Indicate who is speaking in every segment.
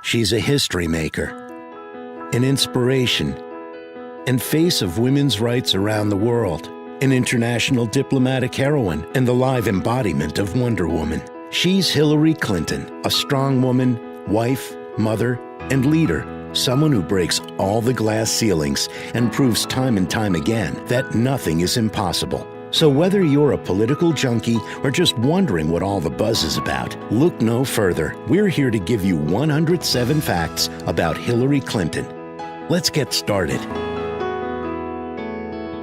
Speaker 1: She's a history maker, an inspiration, and face of women's rights around the world, an international diplomatic heroine, and the live embodiment of Wonder Woman. She's Hillary Clinton, a strong woman, wife, mother, and leader. Someone who breaks all the glass ceilings and proves time and time again that nothing is impossible. So whether you're a political junkie or just wondering what all the buzz is about, look no further. We're here to give you 107 facts about Hillary Clinton. Let's get started.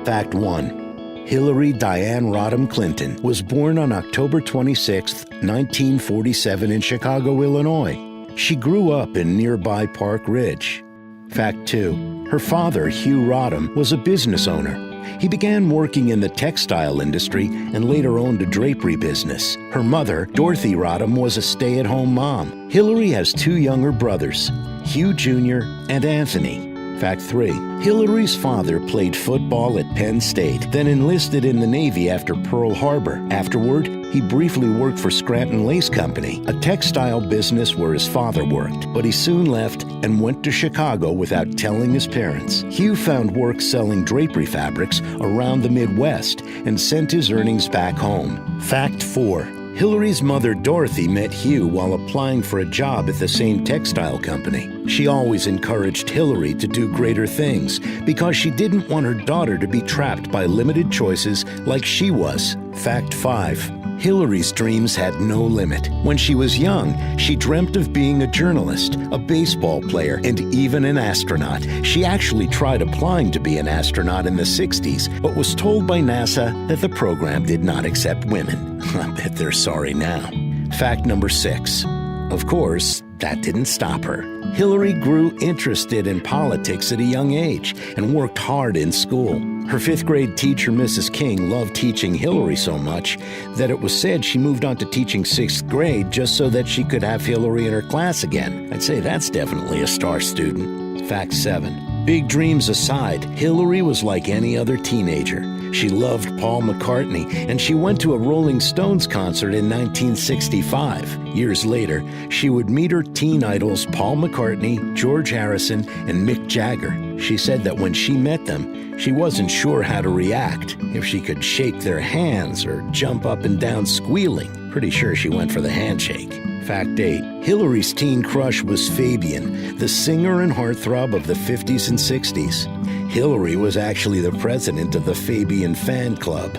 Speaker 1: Fact 1. Hillary Diane Rodham Clinton was born on October 26, 1947 in Chicago, Illinois. She grew up in nearby Park Ridge. Fact 2. Her father, Hugh Rodham, was a business owner. He began working in the textile industry and later owned a drapery business. Her mother, Dorothy Rodham, was a stay-at-home mom. Hillary has 2 younger brothers, Hugh Jr. and Anthony. Fact 3. Hillary's father played football at Penn State, then enlisted in the Navy after Pearl Harbor. Afterward, he briefly worked for Scranton Lace Company, a textile business where his father worked, but he soon left and went to Chicago without telling his parents. Hugh found work selling drapery fabrics around the Midwest and sent his earnings back home. Fact 4. Hillary's mother, Dorothy, met Hugh while applying for a job at the same textile company. She always encouraged Hillary to do greater things because she didn't want her daughter to be trapped by limited choices like she was. Fact 5. Hillary's dreams had no limit. When she was young, she dreamt of being a journalist, a baseball player, and even an astronaut. She actually tried applying to be an astronaut in the 60s, but was told by NASA that the program did not accept women. I bet they're sorry now. Fact number 6. Of course, that didn't stop her. Hillary grew interested in politics at a young age and worked hard in school. Her 5th grade teacher, Mrs. King, loved teaching Hillary so much that it was said she moved on to teaching 6th grade just so that she could have Hillary in her class again. I'd say that's definitely a star student. Fact 7. Big dreams aside, Hillary was like any other teenager. She loved Paul McCartney, and she went to a Rolling Stones concert in 1965. Years later, she would meet her teen idols Paul McCartney, George Harrison, and Mick Jagger. She said that when she met them, she wasn't sure how to react, if she could shake their hands or jump up and down squealing. Pretty sure she went for the handshake. Fact 8. Hillary's teen crush was Fabian, the singer and heartthrob of the 50s and 60s. Hillary was actually the president of the Fabian fan club.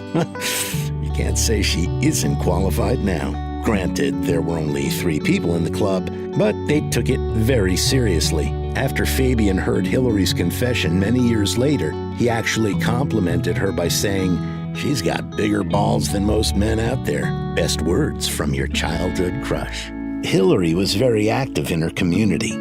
Speaker 1: You can't say she isn't qualified now. Granted, there were only 3 people in the club, but they took it very seriously. After Fabian heard Hillary's confession many years later, he actually complimented her by saying, "She's got bigger balls than most men out there." Best words from your childhood crush. Hillary was very active in her community,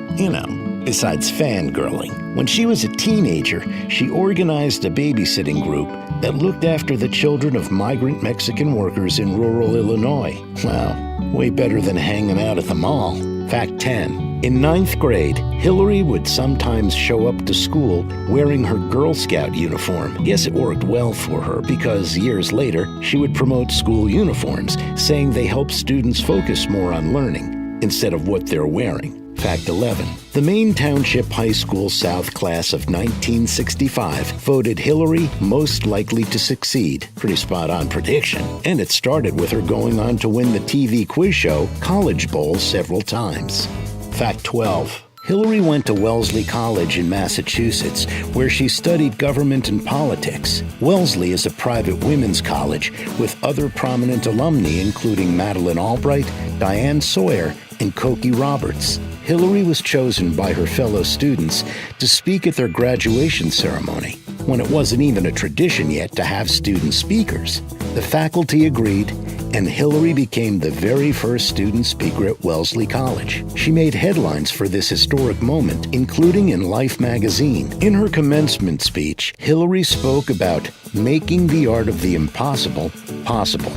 Speaker 1: besides fangirling. When she was a teenager, she organized a babysitting group that looked after the children of migrant Mexican workers in rural Illinois. Wow, way better than hanging out at the mall. Fact 10. In 9th grade, Hillary would sometimes show up to school wearing her Girl Scout uniform. Yes, it worked well for her because years later, she would promote school uniforms, saying they help students focus more on learning instead of what they're wearing. Fact 11. The Maine Township High School South class of 1965 voted Hillary most likely to succeed. Pretty spot-on prediction. And it started with her going on to win the TV quiz show College Bowl several times. Fact 12. Hillary went to Wellesley College in Massachusetts, where she studied government and politics. Wellesley is a private women's college with other prominent alumni, including Madeleine Albright, Diane Sawyer, and Cokie Roberts. Hillary was chosen by her fellow students to speak at their graduation ceremony, when it wasn't even a tradition yet to have student speakers. The faculty agreed, and Hillary became the very first student speaker at Wellesley College. She made headlines for this historic moment, including in Life magazine. In her commencement speech, Hillary spoke about making the art of the impossible possible,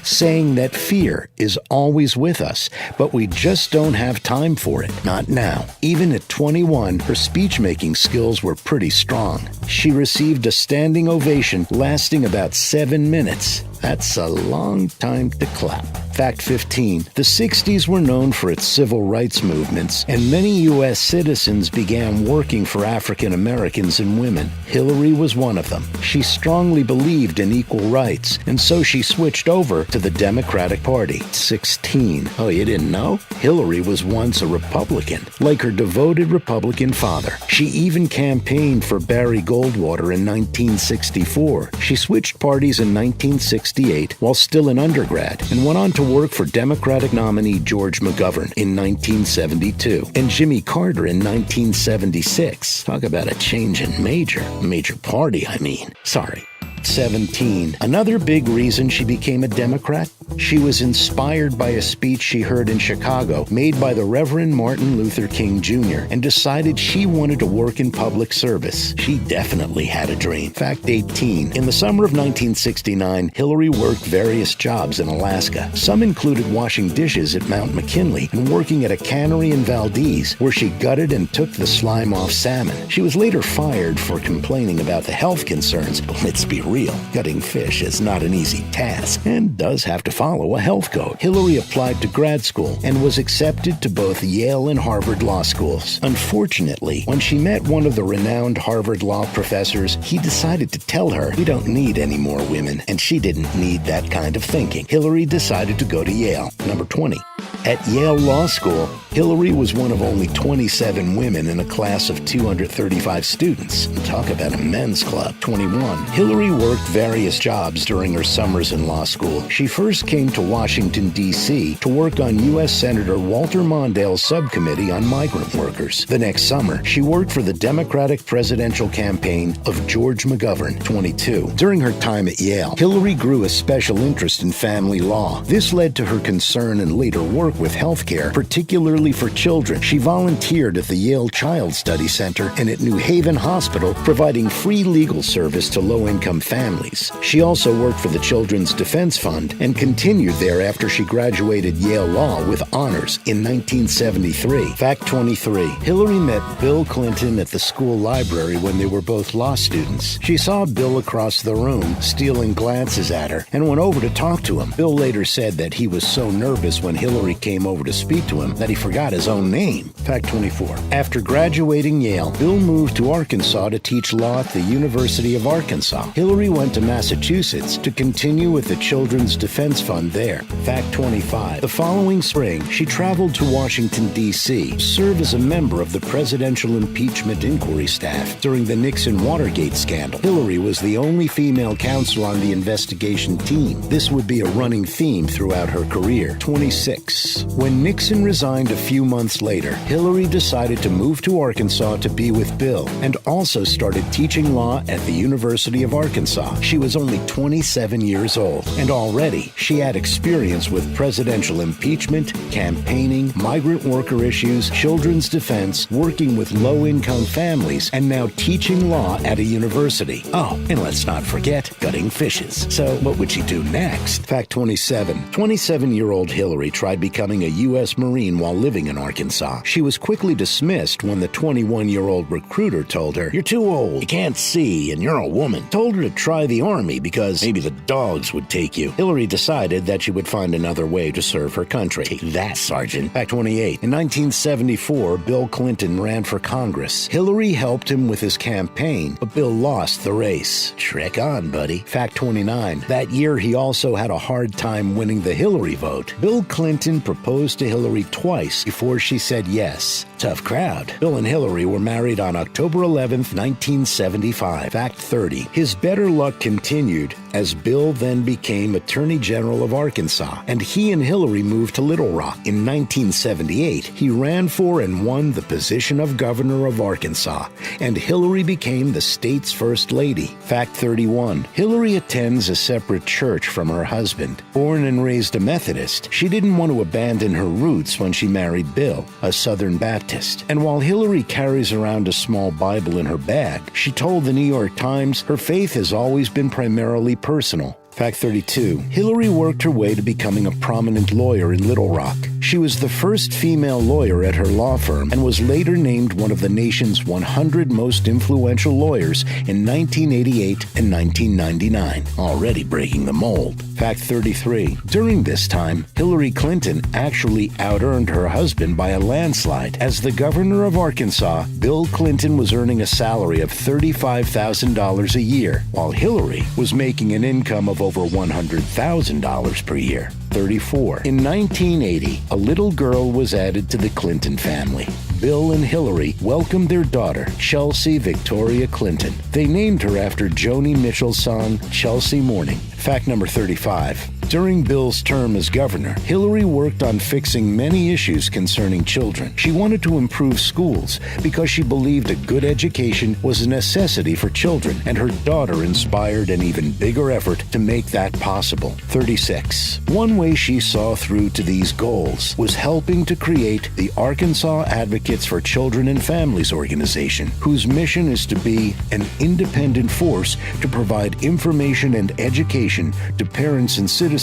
Speaker 1: saying that fear is always with us, but we just don't have time for it. Not now. Even at 21, her speech-making skills were pretty strong. She received a standing ovation lasting about 7 minutes. That's a long time to clap. Fact 15. The 60s were known for its civil rights movements, and many U.S. citizens began working for African Americans and women. Hillary was one of them. She strongly believed in equal rights, and so she switched over to the Democratic Party. 16. Oh, you didn't know? Hillary was once a Republican, like her devoted Republican father. She even campaigned for Barry Goldwater in 1964. She switched parties in 1968 while still an undergrad, and went on to work for Democratic nominee George McGovern in 1972 and Jimmy Carter in 1976. Talk about a change in major party, I mean. Sorry. 17. Another big reason she became a Democrat? She was inspired by a speech she heard in Chicago made by the Reverend Martin Luther King Jr. and decided she wanted to work in public service. She definitely had a dream. Fact 18. In the summer of 1969, Hillary worked various jobs in Alaska. Some included washing dishes at Mount McKinley and working at a cannery in Valdez, where she gutted and took the slime off salmon. She was later fired for complaining about the health concerns, but let's be real, gutting fish is not an easy task and does have to follow a health code. Hillary applied to grad school and was accepted to both Yale and Harvard law schools. Unfortunately, when she met one of the renowned Harvard law professors, he decided to tell her, "We don't need any more women," and she didn't need that kind of thinking. Hillary decided to go to Yale. Number 20. At Yale Law School, Hillary was one of only 27 women in a class of 235 students. Talk about a men's club. 21. Hillary worked various jobs during her summers in law school. She first came to Washington, D.C. to work on U.S. Senator Walter Mondale's subcommittee on migrant workers. The next summer, she worked for the Democratic presidential campaign of George McGovern. 22. During her time at Yale, Hillary grew a special interest in family law. This led to her concern and later work with health care, particularly for children. She volunteered at the Yale Child Study Center and at New Haven Hospital, providing free legal service to low-income families. She also worked for the Children's Defense Fund and continued there after she graduated Yale Law with honors in 1973. Fact 23. Hillary met Bill Clinton at the school library when they were both law students. She saw Bill across the room, stealing glances at her, and went over to talk to him. Bill later said that he was so nervous when Hillary came over to speak to him that he forgot his own name. Fact 24. After graduating Yale, Bill moved to Arkansas to teach law at the University of Arkansas. Hillary went to Massachusetts to continue with the Children's Defense Fund there. Fact 25. The following spring, she traveled to Washington, D.C. to serve as a member of the Presidential Impeachment Inquiry staff during the Nixon-Watergate scandal. Hillary was the only female counsel on the investigation team. This would be a running theme throughout her career. 26. When Nixon resigned a few months later, Hillary decided to move to Arkansas to be with Bill and also started teaching law at the University of Arkansas. She was only 27 years old, and already she had experience with presidential impeachment, campaigning, migrant worker issues, children's defense, working with low-income families, and now teaching law at a university. Oh, and let's not forget gutting fishes. So what would she do next? Fact 27. 27-year-old Hillary tried becoming a U.S. Marine while living in Arkansas. She was quickly dismissed when the 21-year-old recruiter told her, "You're too old, you can't see, and you're a woman." Told her to try the Army because maybe the dogs would take you. Hillary decided that she would find another way to serve her country. Take that, Sergeant. Fact 28. In 1974, Bill Clinton ran for Congress. Hillary helped him with his campaign, but Bill lost the race. Trek on, buddy. Fact 29. That year, he also had a hard time winning the Hillary vote. Bill Clinton proposed to Hillary twice before she said yes. Tough crowd. Bill and Hillary were married on October 11th, 1975. Fact 30. His better luck continued as Bill then became Attorney General of Arkansas, and he and Hillary moved to Little Rock. In 1978, he ran for and won the position of Governor of Arkansas, and Hillary became the state's First Lady. Fact 31. Hillary attends a separate church from her husband. Born and raised a Methodist, she didn't want to abandon her roots when she married Bill, a Southern Baptist. And while Hillary carries around a small Bible in her bag, she told the New York Times her faith has always been primarily personal. Fact 32. Hillary worked her way to becoming a prominent lawyer in Little Rock. She was the first female lawyer at her law firm and was later named one of the nation's 100 most influential lawyers in 1988 and 1999, already breaking the mold. Fact 33. During this time, Hillary Clinton actually out-earned her husband by a landslide. As the governor of Arkansas, Bill Clinton was earning a salary of $35,000 a year, while Hillary was making an income of over $100,000 per year. 34. In 1980, a little girl was added to the Clinton family. Bill and Hillary welcomed their daughter, Chelsea Victoria Clinton. They named her after Joni Mitchell's song, Chelsea Morning. Fact number 35. During Bill's term as governor, Hillary worked on fixing many issues concerning children. She wanted to improve schools because she believed a good education was a necessity for children, and her daughter inspired an even bigger effort to make that possible. 36. One way she saw through to these goals was helping to create the Arkansas Advocates for Children and Families organization, whose mission is to be an independent force to provide information and education to parents and citizens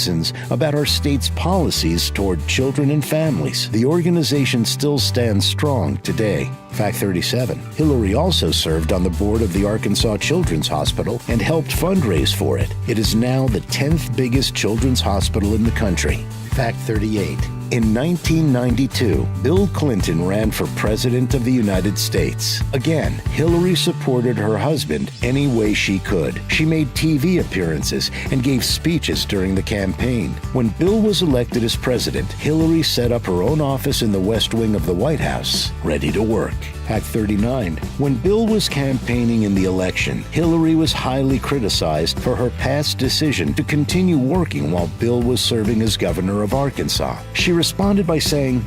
Speaker 1: about our state's policies toward children and families. The organization still stands strong today. Fact 37. Hillary also served on the board of the Arkansas Children's Hospital and helped fundraise for it. It is now the 10th biggest children's hospital in the country. Fact 38. In 1992, Bill Clinton ran for President of the United States. Again, Hillary supported her husband any way she could. She made TV appearances and gave speeches during the campaign. When Bill was elected as president, Hillary set up her own office in the West Wing of the White House, ready to work. Fact 39. When Bill was campaigning in the election, Hillary was highly criticized for her past decision to continue working while Bill was serving as governor of Arkansas. She responded by saying,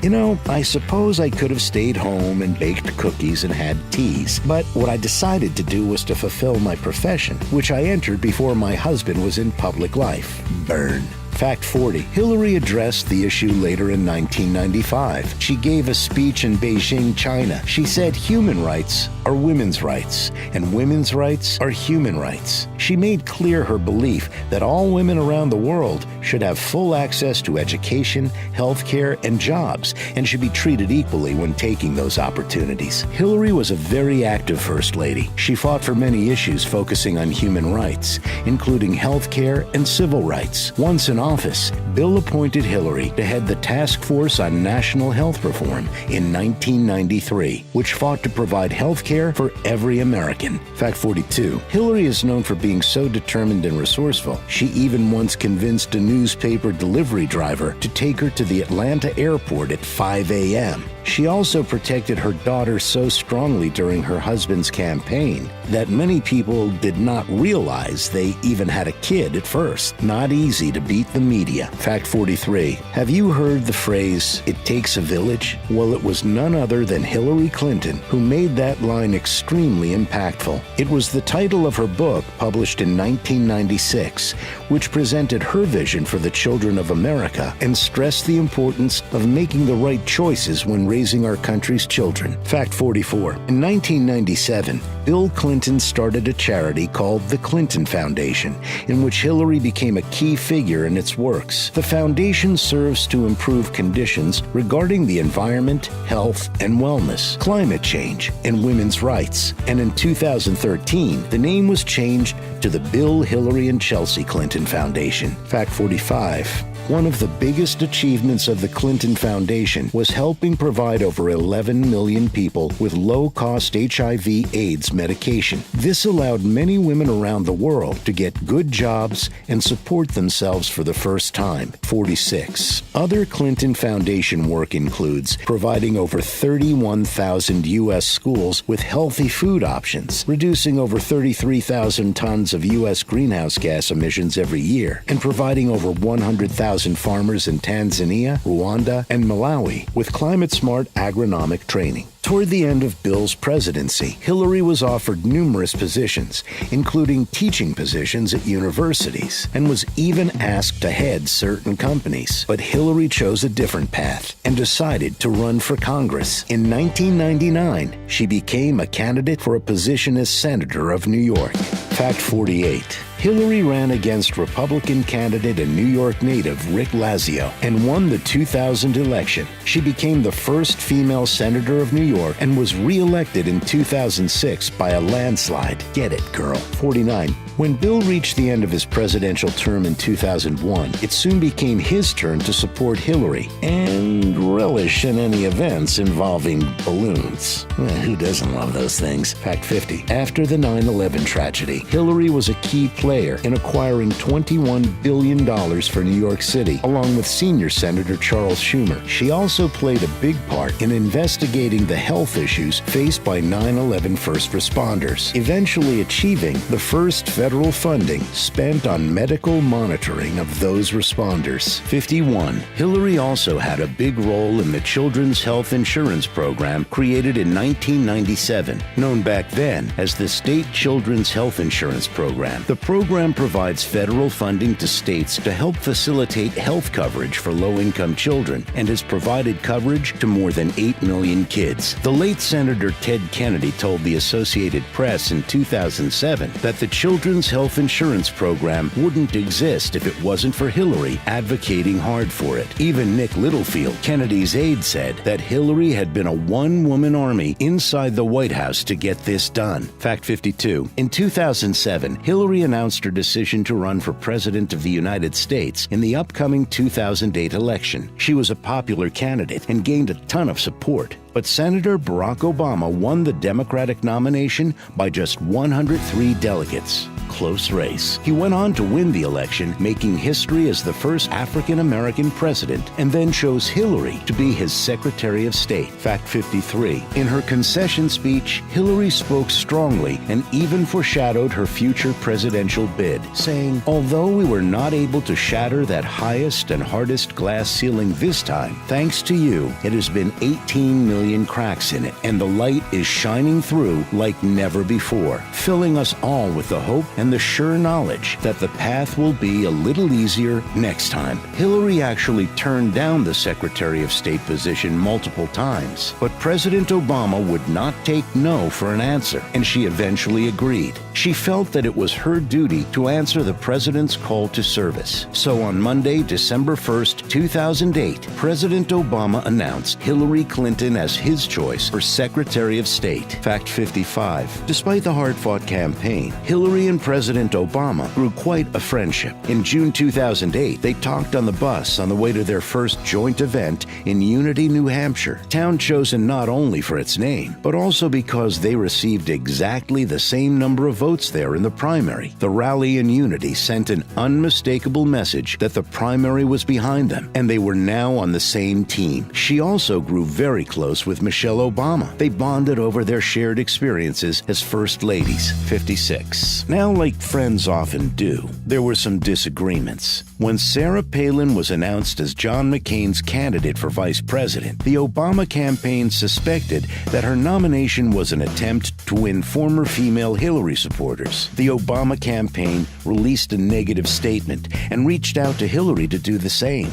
Speaker 1: I suppose I could have stayed home and baked cookies and had teas, but what I decided to do was to fulfill my profession, which I entered before my husband was in public life. Burn. Fact 40. Hillary addressed the issue later in 1995. She gave a speech in Beijing, China. She said human rights are women's rights, and women's rights are human rights. She made clear her belief that all women around the world should have full access to education, health care, and jobs, and should be treated equally when taking those opportunities. Hillary was a very active First Lady. She fought for many issues focusing on human rights, including health care and civil rights. Once in office, Bill appointed Hillary to head the Task Force on National Health Reform in 1993, which fought to provide health care for every American. Fact 42. Hillary is known for being so determined and resourceful, she even once convinced a newspaper delivery driver to take her to the Atlanta airport at 5 a.m. She also protected her daughter so strongly during her husband's campaign that many people did not realize they even had a kid at first. Not easy to beat the media. Fact 43. Have you heard the phrase, "It takes a village"? Well, it was none other than Hillary Clinton who made that line extremely impactful. It was the title of her book, published in 1996, which presented her vision for the children of America and stressed the importance of making the right choices when raising our country's children. Fact 44. In 1997, Bill Clinton started a charity called the Clinton Foundation, in which Hillary became a key figure in its works. The foundation serves to improve conditions regarding the environment, health, and wellness, climate change, and women's rights. And in 2013, the name was changed to the Bill, Hillary, and Chelsea Clinton Foundation. Fact 45. One of the biggest achievements of the Clinton Foundation was helping provide over 11 million people with low-cost HIV/AIDS medication. This allowed many women around the world to get good jobs and support themselves for the first time. 46. Other Clinton Foundation work includes providing over 31,000 U.S. schools with healthy food options, reducing over 33,000 tons of U.S. greenhouse gas emissions every year, and providing over 100,000 farmers in Tanzania, Rwanda, and Malawi with climate-smart agronomic training. Toward the end of Bill's presidency, Hillary was offered numerous positions, including teaching positions at universities, and was even asked to head certain companies. But Hillary chose a different path and decided to run for Congress. In 1999, she became a candidate for a position as Senator of New York. Fact 48. Hillary ran against Republican candidate and New York native Rick Lazio and won the 2000 election. She became the first female senator of New York and was re-elected in 2006 by a landslide. Get it, girl. 49. When Bill reached the end of his presidential term in 2001, it soon became his turn to support Hillary and relish in any events involving balloons. Who doesn't love those things? Fact 50. After the 9/11 tragedy, Hillary was a key player in acquiring $21 billion for New York City, along with senior Senator Charles Schumer. She also played a big part in investigating the health issues faced by 9/11 first responders, eventually achieving the first federal funding spent on medical monitoring of those responders. 51. Hillary also had a big role in the Children's Health Insurance Program created in 1997, known back then as the State Children's Health Insurance Program. The program provides federal funding to states to help facilitate health coverage for low-income children and has provided coverage to more than 8 million kids. The late Senator Ted Kennedy told the Associated Press in 2007 that the Children's Health Insurance Program wouldn't exist if it wasn't for Hillary advocating hard for it. Even Nick Littlefield, Kennedy's aide, said that Hillary had been a one-woman army inside the White House to get this done. Fact 52. In 2007, Hillary announced her decision to run for President of the United States in the upcoming 2008 election. She was a popular candidate and gained a ton of support. But Senator Barack Obama won the Democratic nomination by just 103 delegates. Close race. He went on to win the election, making history as the first African-American president, and then chose Hillary to be his Secretary of State. Fact 53. In her concession speech, Hillary spoke strongly and even foreshadowed her future presidential bid, saying, "Although we were not able to shatter that highest and hardest glass ceiling this time, thanks to you, it has been 18 million cracks in it, and the light is shining through like never before, filling us all with the hope and the sure knowledge that the path will be a little easier next time." Hillary actually turned down the Secretary of State position multiple times, but President Obama would not take no for an answer, and she eventually agreed. She felt that it was her duty to answer the president's call to service. So on Monday, December 1st, 2008, President Obama announced Hillary Clinton as his choice for Secretary of State. Fact 55. Despite the hard-fought campaign, Hillary and President Obama grew quite a friendship. In June 2008, they talked on the bus on the way to their first joint event in Unity, New Hampshire, town chosen not only for its name, but also because they received exactly the same number of votes there in the primary. The rally in Unity sent an unmistakable message that the primary was behind them, and they were now on the same team. She also grew very close with Michelle Obama. They bonded over their shared experiences as First Ladies. 56. Now, like friends often do, there were some disagreements. When Sarah Palin was announced as John McCain's candidate for vice president, the Obama campaign suspected that her nomination was an attempt to win former female Hillary supporters. The Obama campaign released a negative statement and reached out to Hillary to do the same.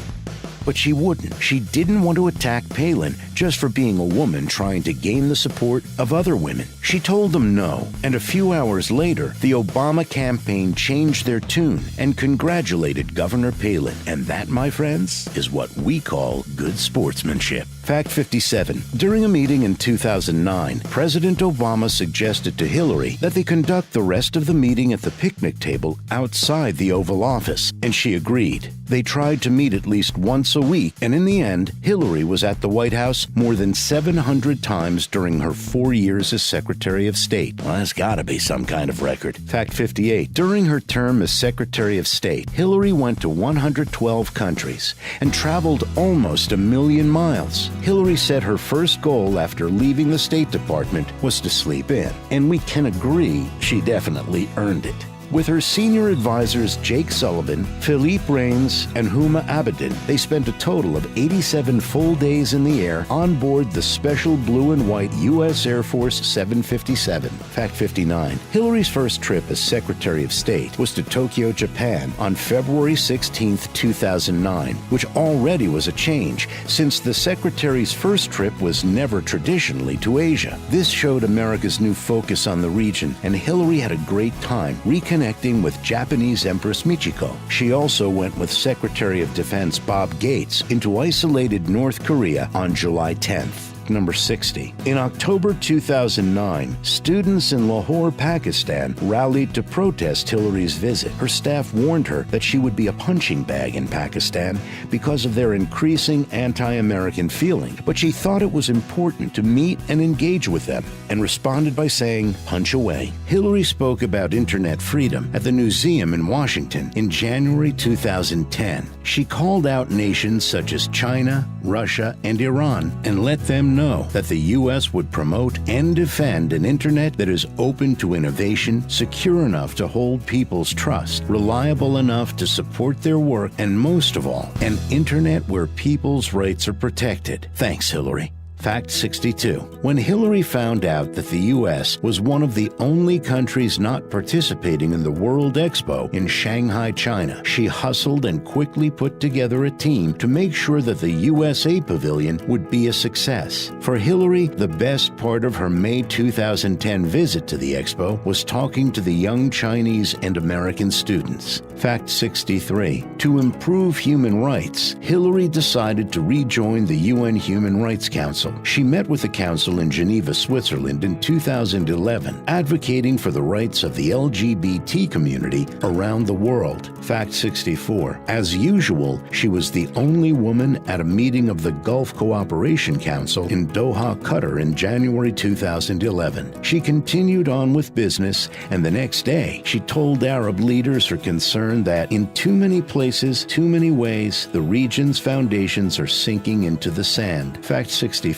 Speaker 1: But she wouldn't. She didn't want to attack Palin just for being a woman trying to gain the support of other women. She told them no, and a few hours later, the Obama campaign changed their tune and congratulated Governor Palin. And that, my friends, is what we call good sportsmanship. Fact 57. During a meeting in 2009, President Obama suggested to Hillary that they conduct the rest of the meeting at the picnic table outside the Oval Office, and she agreed. They tried to meet at least once a week, and in the end, Hillary was at the White House more than 700 times during her 4 years as Secretary of State. Well, that's gotta be some kind of record. Fact 58. During her term as Secretary of State, Hillary went to 112 countries and traveled almost 1 million miles. Hillary said her first goal after leaving the State Department was to sleep in, and we can agree she definitely earned it. With her senior advisors Jake Sullivan, Philippe Raines, and Huma Abedin, they spent a total of 87 full days in the air on board the special blue and white U.S. Air Force 757. Fact 59. Hillary's first trip as Secretary of State was to Tokyo, Japan on February 16, 2009, which already was a change since the Secretary's first trip was never traditionally to Asia. This showed America's new focus on the region, and Hillary had a great time reconnecting connecting with Japanese Empress Michiko. She also went with Secretary of Defense Bob Gates into isolated North Korea on July 10th. Number 60. In October 2009, students in Lahore, Pakistan rallied to protest Hillary's visit. Her staff warned her that she would be a punching bag in Pakistan because of their increasing anti-American feeling, but she thought it was important to meet and engage with them and responded by saying, "Punch away." Hillary spoke about internet freedom at the Museum in Washington in January 2010. She called out nations such as China, Russia, and Iran and let them know that the U.S. would promote and defend an internet that is open to innovation, secure enough to hold people's trust, reliable enough to support their work, and most of all, an internet where people's rights are protected. Thanks, Hillary. Fact 62. When Hillary found out that the U.S. was one of the only countries not participating in the World Expo in Shanghai, China, she hustled and quickly put together a team to make sure that the USA Pavilion would be a success. For Hillary, the best part of her May 2010 visit to the Expo was talking to the young Chinese and American students. Fact 63. To improve human rights, Hillary decided to rejoin the UN Human Rights Council. She met with the council in Geneva, Switzerland in 2011, advocating for the rights of the LGBT community around the world. Fact 64. As usual, she was the only woman at a meeting of the Gulf Cooperation Council in Doha, Qatar in January 2011. She continued on with business, and the next day, she told Arab leaders her concern that in too many places, too many ways, the region's foundations are sinking into the sand. Fact 65.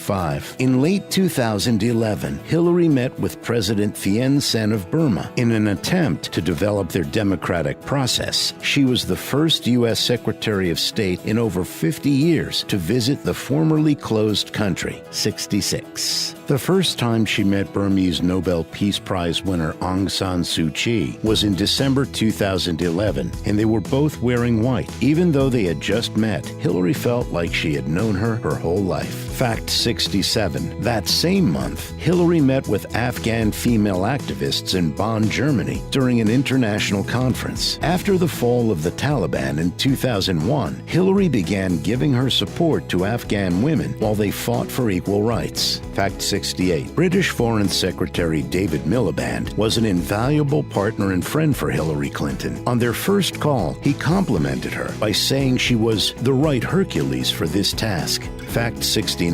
Speaker 1: In late 2011, Hillary met with President Thein Sein of Burma in an attempt to develop their democratic process. She was the first U.S. Secretary of State in over 50 years to visit the formerly closed country. 66. The first time she met Burmese Nobel Peace Prize winner Aung San Suu Kyi was in December 2011, and they were both wearing white. Even though they had just met, Hillary felt like she had known her whole life. Fact 67. That same month, Hillary met with Afghan female activists in Bonn, Germany, during an international conference. After the fall of the Taliban in 2001, Hillary began giving her support to Afghan women while they fought for equal rights. Fact 68. British Foreign Secretary David Miliband was an invaluable partner and friend for Hillary Clinton. On their first call, he complimented her by saying she was the right Hercules for this task. Fact 69.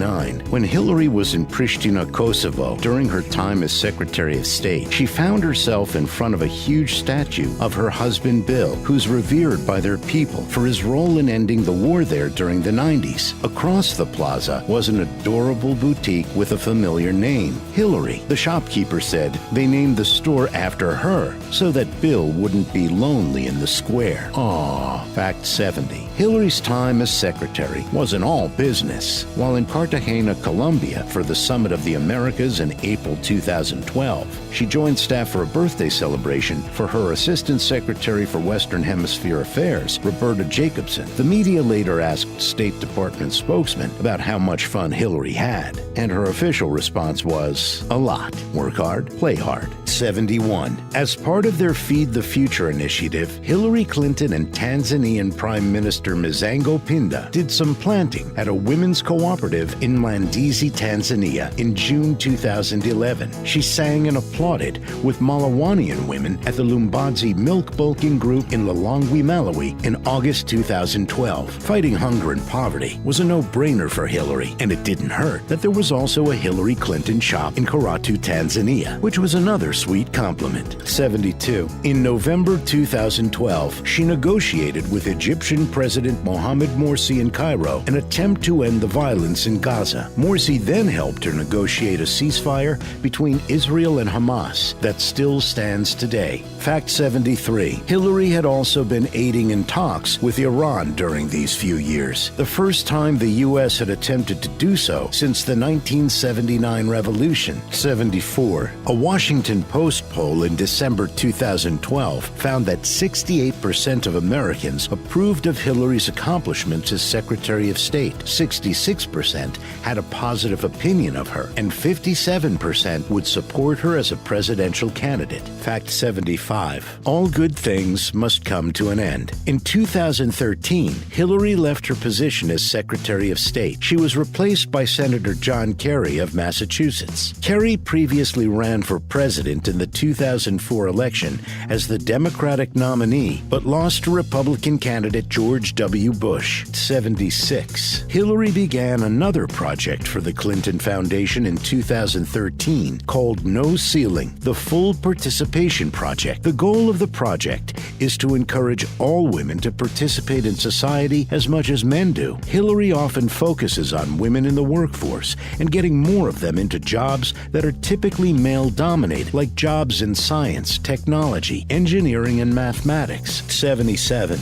Speaker 1: When Hillary was in Pristina, Kosovo, during her time as Secretary of State, she found herself in front of a huge statue of her husband Bill, who's revered by their people for his role in ending the war there during the 90s. Across the plaza was an adorable boutique with a familiar name, Hillary. The shopkeeper said they named the store after her so that Bill wouldn't be lonely in the square. Aww. Fact 70. Hillary's time as secretary wasn't all business. While in Cartagena, Colombia for the Summit of the Americas in April 2012, she joined staff for a birthday celebration for her Assistant Secretary for Western Hemisphere Affairs, Roberta Jacobson. The media later asked State Department spokesman about how much fun Hillary had, and her official response was, a lot. Work hard, play hard. 71. As part of their Feed the Future initiative, Hillary Clinton and Tanzanian Prime Minister Mzango Pinda did some planting at a women's cooperative in Mlandizi, Tanzania in June 2011. She sang and applauded with Malawanian women at the Lumbadzi Milk Bulking Group in Lilongwe, Malawi in August 2012. Fighting hunger and poverty was a no-brainer for Hillary, and it didn't hurt that there was also a Hillary Clinton shop in Karatu, Tanzania, which was another sweet compliment. 72. In November 2012, she negotiated with Egyptian President Mohamed Morsi in Cairo an attempt to end the violence in Gaza. Morsi then helped her negotiate a ceasefire between Israel and Hamas that still stands today. Fact 73. Hillary had also been aiding in talks with Iran during these few years, the first time the U.S. had attempted to do so since the 1979 revolution. 74. A Washington Post poll in December 2012 found that 68% of Americans approved of Hillary's accomplishments as Secretary of State. 66% 76% had a positive opinion of her, and 57% would support her as a presidential candidate. Fact 75. All good things must come to an end. In 2013, Hillary left her position as Secretary of State. She was replaced by Senator John Kerry of Massachusetts. Kerry previously ran for president in the 2004 election as the Democratic nominee, but lost to Republican candidate George W. Bush. 76. Hillary began another project for the Clinton Foundation in 2013 called No Ceiling, the Full Participation Project. The goal of the project is to encourage all women to participate in society as much as men do. Hillary often focuses on women in the workforce and getting more of them into jobs that are typically male-dominated, like jobs in science, technology, engineering, and mathematics. 77.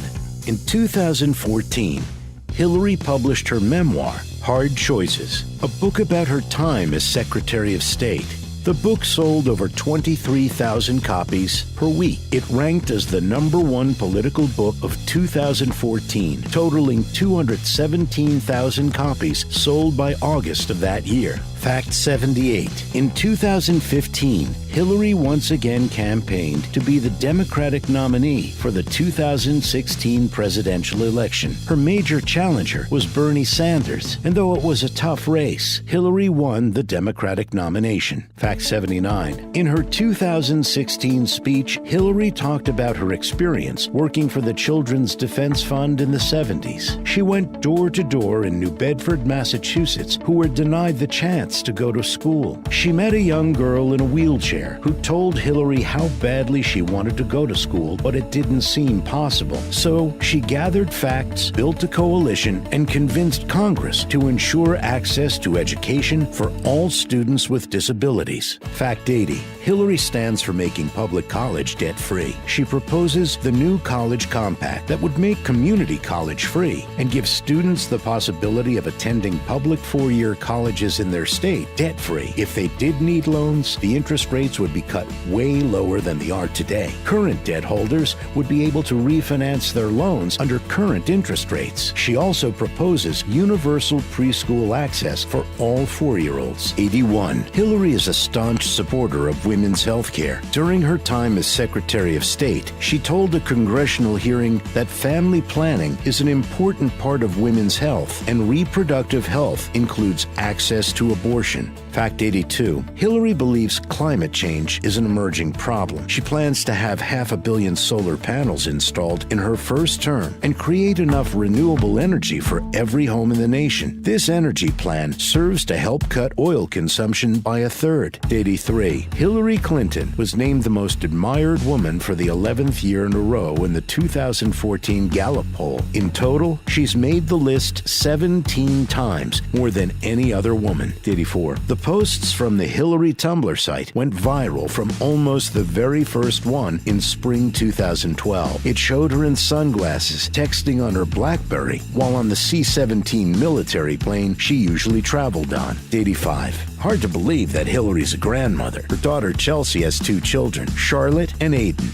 Speaker 1: In 2014, Hillary published her memoir, Hard Choices, a book about her time as Secretary of State. The book sold over 23,000 copies per week. It ranked as the #1 political book of 2014, totaling 217,000 copies sold by August of that year. Fact 78. In 2015, Hillary once again campaigned to be the Democratic nominee for the 2016 presidential election. Her major challenger was Bernie Sanders, and though it was a tough race, Hillary won the Democratic nomination. Fact 79. In her 2016 speech, Hillary talked about her experience working for the Children's Defense Fund in the 70s. She went door to door in New Bedford, Massachusetts, who were denied the chance to go to school. She met a young girl in a wheelchair who told Hillary how badly she wanted to go to school, but it didn't seem possible. So she gathered facts, built a coalition, and convinced Congress to ensure access to education for all students with disabilities. Fact 80. Hillary stands for making public college debt-free. She proposes the new college compact that would make community college free and give students the possibility of attending public four-year colleges in their state debt-free. If they did need loans, the interest rates would be cut way lower than they are today. Current debt holders would be able to refinance their loans under current interest rates. She also proposes universal preschool access for all four-year-olds. 81. Hillary is a staunch supporter of women's health care. During her time as Secretary of State, she told a congressional hearing that family planning is an important part of women's health, and reproductive health includes access to abortion. Fact 82. Hillary believes climate change is an emerging problem. She plans to have 500 million solar panels installed in her first term and create enough renewable energy for every home in the nation. This energy plan serves to help cut oil consumption by a third. 83. Hillary Clinton was named the most admired woman for the 11th year in a row in the 2014 Gallup poll. In total, she's made the list 17 times, more than any other woman. 84. The posts from the Hillary Tumblr site went viral from almost the very first one in spring 2012. It showed her in sunglasses texting on her BlackBerry while on the C-17 military plane she usually traveled on. 85. Hard to believe that Hillary's a grandmother. Her daughter Chelsea has 2 children, Charlotte and Aiden.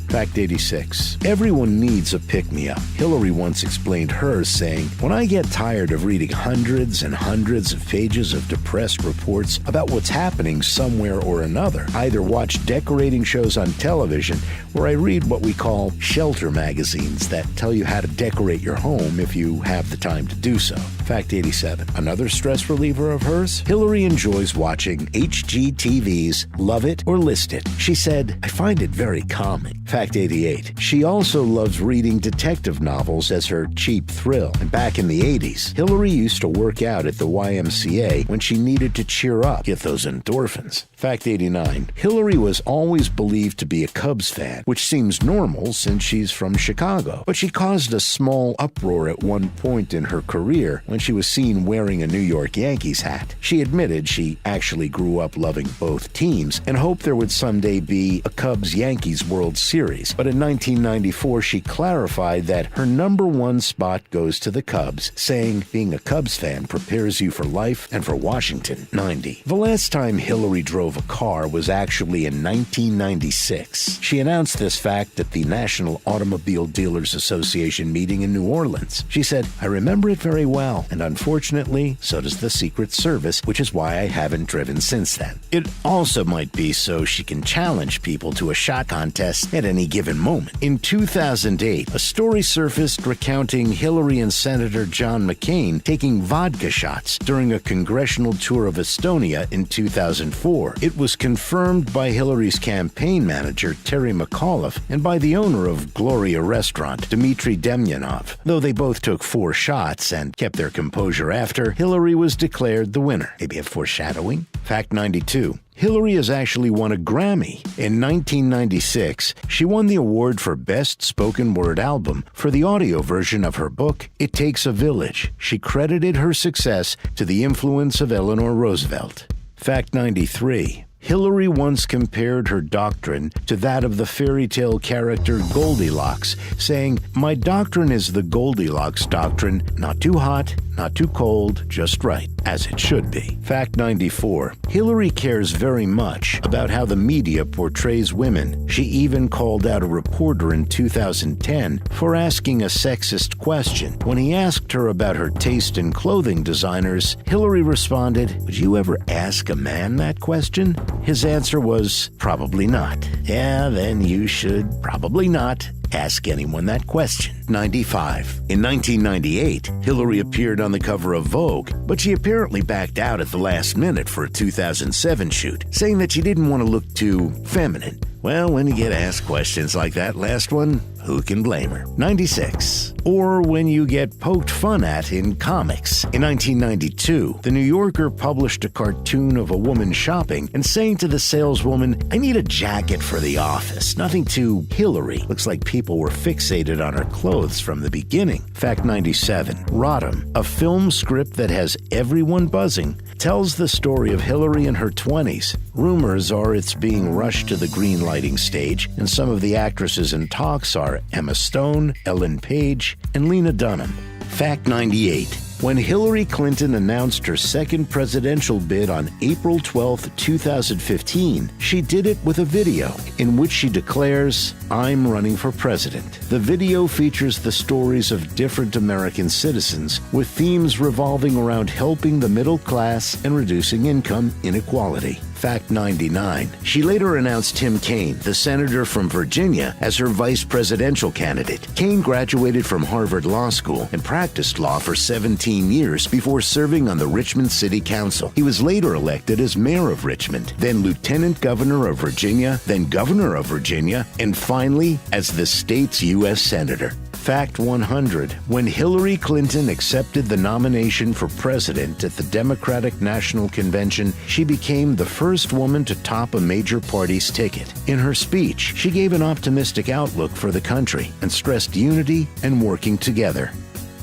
Speaker 1: Fact 86. Everyone needs a pick-me-up. Hillary once explained hers, saying, "When I get tired of reading hundreds and hundreds of pages of depressed reports about what's happening somewhere or another, I either watch decorating shows on television or I read what we call shelter magazines that tell you how to decorate your home if you have the time to do so." Fact 87. Another stress reliever of hers? Hillary enjoys watching HGTV's Love It or List It. She said, "I find it very calming." Fact 88. She also loves reading detective novels as her cheap thrill. And back in the 80s, Hillary used to work out at the YMCA when she needed to cheer up, get those endorphins. Fact 89. Hillary was always believed to be a Cubs fan, which seems normal since she's from Chicago. But she caused a small uproar at one point in her career when she was seen wearing a New York Yankees hat. She admitted she actually grew up loving both teams and hoped there would someday be a Cubs-Yankees World Series. But in 1994, she clarified that her #1 spot goes to the Cubs, saying being a Cubs fan prepares you for life and for Washington. 90. The last time Hillary drove a car was actually in 1996. She announced this fact at the National Automobile Dealers Association meeting in New Orleans. She said, "I remember it very well. and unfortunately, so does the Secret Service, which is why I haven't driven since then. It also might be so she can challenge people to a shot contest at any given moment. In 2008, a story surfaced recounting Hillary and Senator John McCain taking vodka shots during a congressional tour of Estonia in 2004. It was confirmed by Hillary's campaign manager, Terry McAuliffe, and by the owner of Gloria Restaurant, Dmitry Demyanov. Though they both took 4 shots and kept their composure after, Hillary was declared the winner. Maybe a foreshadowing? Fact 92. Hillary has actually won a Grammy. In 1996, she won the award for Best Spoken Word Album for the audio version of her book, It Takes a Village. She credited her success to the influence of Eleanor Roosevelt. Fact 93. Hillary once compared her doctrine to that of the fairy tale character Goldilocks, saying, "My doctrine is the Goldilocks doctrine, not too hot, not too cold, just right, as it should be." Fact 94. Hillary cares very much about how the media portrays women. She even called out a reporter in 2010 for asking a sexist question. When he asked her about her taste in clothing designers, Hillary responded, "Would you ever ask a man that question?" His answer was, "Probably not." Yeah, then you should probably not ask anyone that question. 95. In 1998, Hillary appeared on the cover of Vogue, but she apparently backed out at the last minute for a 2007 shoot, saying that she didn't want to look too feminine. Well, when you get asked questions like that last one, who can blame her? 96. Or when you get poked fun at in comics. In 1992, The New Yorker published a cartoon of a woman shopping and saying to the saleswoman, "I need a jacket for the office." Nothing too Hillary. Looks like people were fixated on her clothes from the beginning. Fact 97. Rodham, a film script that has everyone buzzing, tells the story of Hillary in her 20s. Rumors are it's being rushed to the green lighting stage, and some of the actresses in talks are Emma Stone, Ellen Page, and Lena Dunham. Fact 98. When Hillary Clinton announced her second presidential bid on April 12, 2015, she did it with a video in which she declares, "I'm running for president." The video features the stories of different American citizens, with themes revolving around helping the middle class and reducing income inequality. Fact 99. She later announced Tim Kaine, the senator from Virginia, as her vice presidential candidate. Kaine graduated from Harvard Law School and practiced law for 17 years before serving on the Richmond City Council. He was later elected as mayor of Richmond, then lieutenant governor of Virginia, then governor of Virginia, and finally as the state's U.S. senator. Fact 100. When Hillary Clinton accepted the nomination for president at the Democratic National Convention, she became the first woman to top a major party's ticket. In her speech, she gave an optimistic outlook for the country and stressed unity and working together.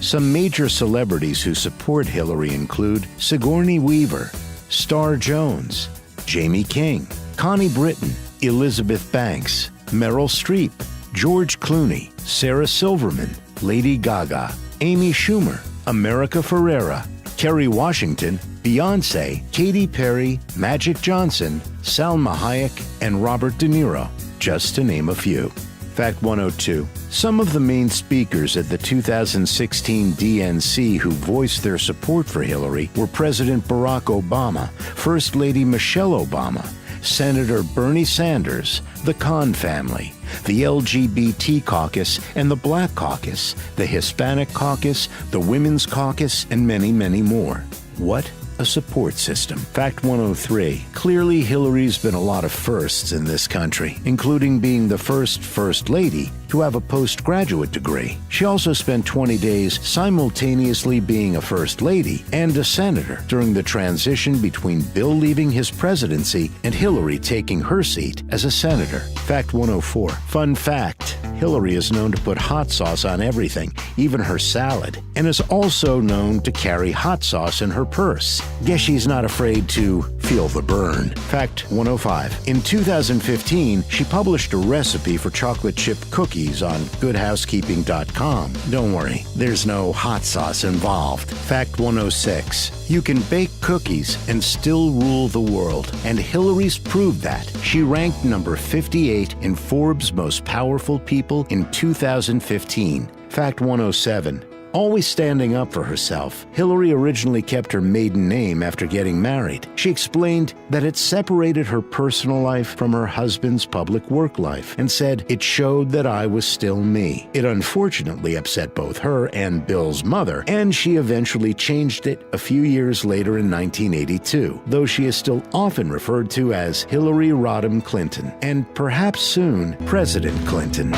Speaker 1: Some major celebrities who support Hillary include Sigourney Weaver, Star Jones, Jamie King, Connie Britton, Elizabeth Banks, Meryl Streep, George Clooney, Sarah Silverman, Lady Gaga, Amy Schumer, America Ferrera, Kerry Washington, Beyoncé, Katy Perry, Magic Johnson, Salma Hayek, and Robert De Niro, just to name a few. Fact 102. Some of the main speakers at the 2016 DNC who voiced their support for Hillary were President Barack Obama, First Lady Michelle Obama, Senator Bernie Sanders, the Khan family, the LGBT caucus and the Black caucus, the Hispanic caucus, the Women's caucus, and many, many more. What a support system. Fact 103. Clearly, Hillary's been a lot of firsts in this country, including being the first lady to have a postgraduate degree. She also spent 20 days simultaneously being a first lady and a senator during the transition between Bill leaving his presidency and Hillary taking her seat as a senator. Fact 104. Fun fact. Hillary is known to put hot sauce on everything, even her salad, and is also known to carry hot sauce in her purse. Guess she's not afraid to feel the burn. Fact 105. In 2015, she published a recipe for chocolate chip cookies on goodhousekeeping.com. Don't worry, there's no hot sauce involved. Fact 106. You can bake cookies and still rule the world, and Hillary's proved that. She ranked number 58 in Forbes' Most Powerful People in 2015. Fact 107. Always standing up for herself, Hillary originally kept her maiden name after getting married. She explained that it separated her personal life from her husband's public work life and said it showed that I was still me. It unfortunately upset both her and Bill's mother, and she eventually changed it a few years later in 1982, though she is still often referred to as Hillary Rodham Clinton, and perhaps soon President Clinton.